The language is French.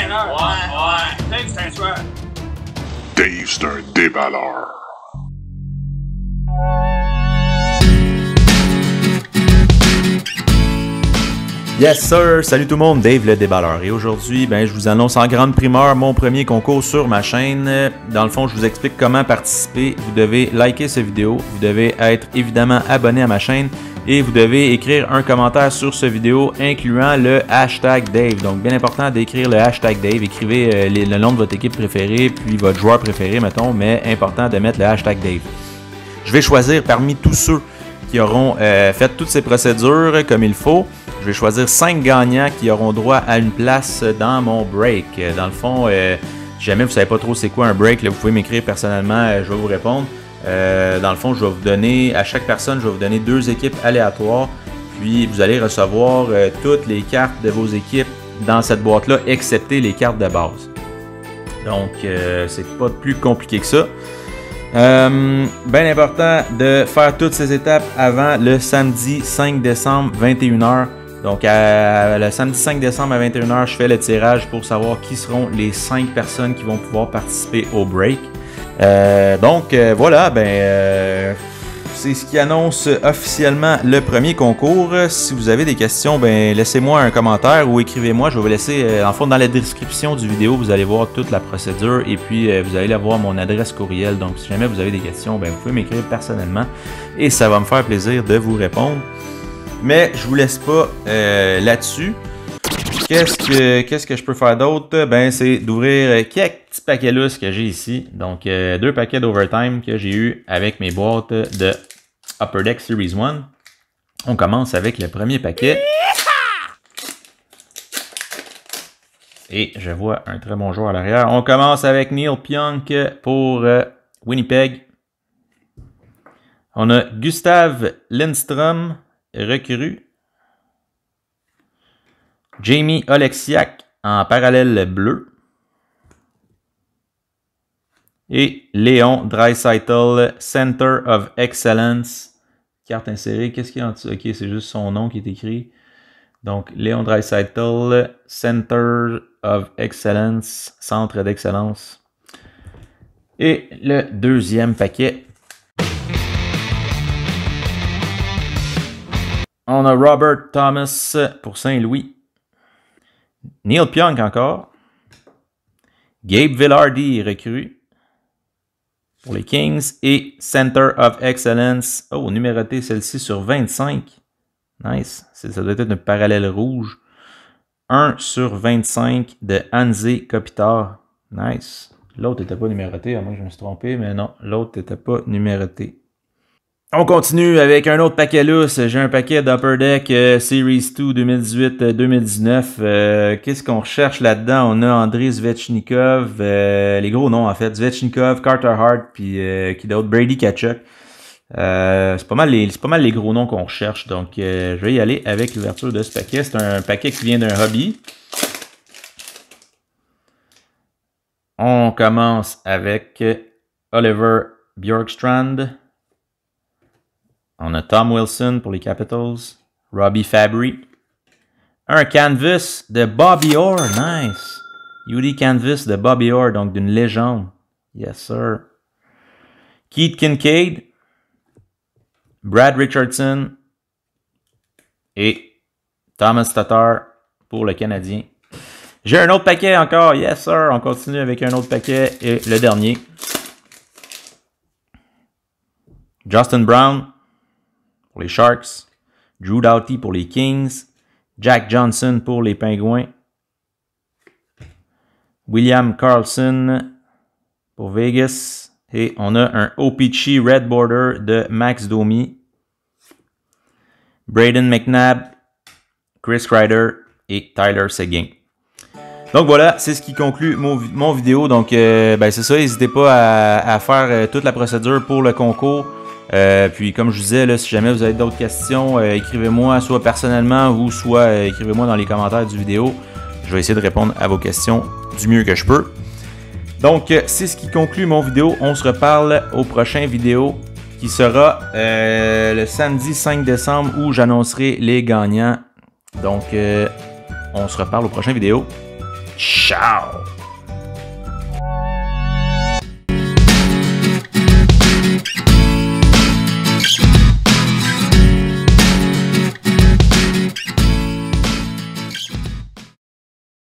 déballeur. Ouais. Dave, c'est un tueur. Dave, c'est un déballeur. Yes sir, salut tout le monde, Dave le déballeur. Et aujourd'hui, je vous annonce en grande primeur mon premier concours sur ma chaîne. Dans le fond, je vous explique comment participer. Vous devez liker cette vidéo, vous devez être évidemment abonné à ma chaîne et vous devez écrire un commentaire sur cette vidéo incluant le hashtag Dave. Donc bien important d'écrire le hashtag Dave. Écrivez le nom de votre équipe préférée puis votre joueur préféré, mettons, mais important de mettre le hashtag Dave. Je vais choisir parmi tous ceux qui auront fait toutes ces procédures comme il faut. Je vais choisir 5 gagnants qui auront droit à une place dans mon break. Dans le fond, si jamais vous ne savez pas trop c'est quoi un break, là, vous pouvez m'écrire personnellement, je vais vous répondre. Dans le fond, je vais vous donner, à chaque personne, je vais vous donner 2 équipes aléatoires. Puis vous allez recevoir toutes les cartes de vos équipes dans cette boîte-là, excepté les cartes de base. Donc, c'est pas plus compliqué que ça. Bien important de faire toutes ces étapes avant le samedi 5 décembre 21h. Donc le samedi 5 décembre à 21h, je fais le tirage pour savoir qui seront les 5 personnes qui vont pouvoir participer au break. Voilà, c'est ce qui annonce officiellement le premier concours. Si vous avez des questions, laissez-moi un commentaire ou écrivez-moi. Je vais vous laisser, en fond, dans la description du vidéo, vous allez voir toute la procédure et puis vous allez avoir mon adresse courriel. Donc, si jamais vous avez des questions, vous pouvez m'écrire personnellement et ça va me faire plaisir de vous répondre. Mais je vous laisse pas là-dessus. Qu'est-ce que je peux faire d'autre? C'est d'ouvrir quelques petits paquets lousses que j'ai ici. Donc, 2 paquets d'Overtime que j'ai eu avec mes boîtes de Upper Deck Series 1. On commence avec le premier paquet. Et je vois un très bon joueur à l'arrière. On commence avec Neil Pionk pour Winnipeg. On a Gustav Lindstrom, recrue. Jamie Oleksiak en parallèle bleu. Et Léon Draisaitl, Center of Excellence. Carte insérée. Qu'est-ce qu'il y a en dessous? Ok, c'est juste son nom qui est écrit. Donc, Léon Draisaitl, Center of Excellence, Centre d'Excellence. Et le deuxième paquet. On a Robert Thomas pour Saint-Louis. Neil Pionk encore. Gabe Vilardi, recrue pour les Kings. Et Center of Excellence. Oh, numéroté celle-ci sur 25. Nice. Ça doit être une parallèle rouge. 1 sur 25 de Hansi Kopitar. Nice. L'autre n'était pas numéroté. Moi, je me suis trompé, mais non. L'autre n'était pas numéroté. On continue avec un autre paquet lousse. J'ai un paquet d'Upper Deck Series 2 2018-2019. Qu'est-ce qu'on recherche là-dedans? On a Andrei Svechnikov, les gros noms en fait. Svechnikov, Carter Hart, puis qui d'autre? Brady Tkachuk. C'est pas mal les gros noms qu'on recherche. Donc, je vais y aller avec l'ouverture de ce paquet. C'est un paquet qui vient d'un hobby. On commence avec Oliver Bjorkstrand. On a Tom Wilson pour les Capitals. Robbie Fabry. Un canvas de Bobby Orr. Nice. Yuri canvas de Bobby Orr, donc d'une légende. Yes, sir. Keith Kincaid. Brad Richardson. Et Thomas Tatar pour le Canadien. J'ai un autre paquet encore. Yes, sir. On continue avec un autre paquet. Et le dernier. Justin Brown pour les Sharks, Drew Doughty pour les Kings, Jack Johnson pour les Pingouins, William Karlsson pour Vegas, et on a un O-Pee-Chee Red Border de Max Domi, Braden McNabb, Chris Kreider et Tyler Seguin. Donc voilà, c'est ce qui conclut mon vidéo. Donc c'est ça, n'hésitez pas à faire toute la procédure pour le concours. Puis comme je vous disais, là, si jamais vous avez d'autres questions, écrivez-moi soit personnellement ou soit écrivez-moi dans les commentaires du vidéo. Je vais essayer de répondre à vos questions du mieux que je peux. Donc c'est ce qui conclut mon vidéo. On se reparle au prochain vidéo qui sera le samedi 5 décembre où j'annoncerai les gagnants. Donc on se reparle au prochain vidéo. Ciao!